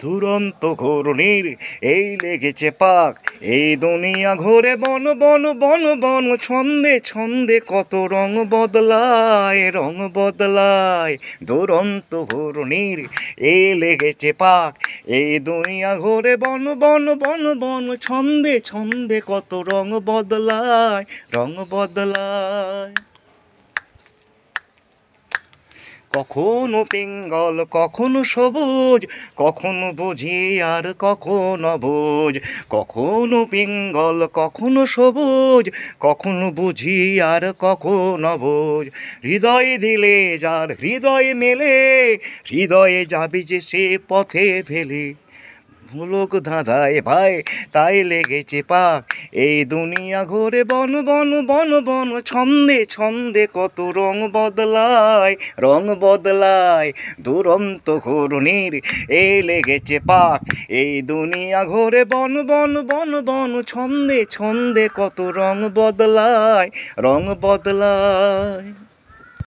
দুরন্ত ঘূর্ণির এই লেগেছে পাক, এই দুনিয়া ঘোরে বন বন বন বন, ছন্দে ছন্দে কত রং বদলায়, রং বদলায়। দুরন্ত ঘূর্ণির এই লেগেছে পাক, এই দুনিয়া ঘোরে বন বন বন বন, ছন্দে ছন্দে কত রং বদলায়, রং বদলায়। কখনো পিঙ্গল কখনো সবুজ, কখনো বুঝি আর কখনো বুঝ, কখনো পিঙ্গল কখনো সবুজ, কখনো বুঝি আর কখনো বুঝ। হৃদয় দিলে যার হৃদয় মেলে, হৃদয়ে যাবি যে সে পথে ফেলে। ভুলুক ধাঁধায় ভাই তাই লেগেছে পাক, এই দুনিয়া ঘোরে বন বন বন বন, ছন্দে ছন্দে কত রং বদলায়, রং বদলায়। দুরন্ত ঘূর্ণির এই লেগেছে পাক, এই দুনিয়া ঘোরে বন বন বন বন, ছন্দে ছন্দে কত রং বদলায়, রং বদলায়।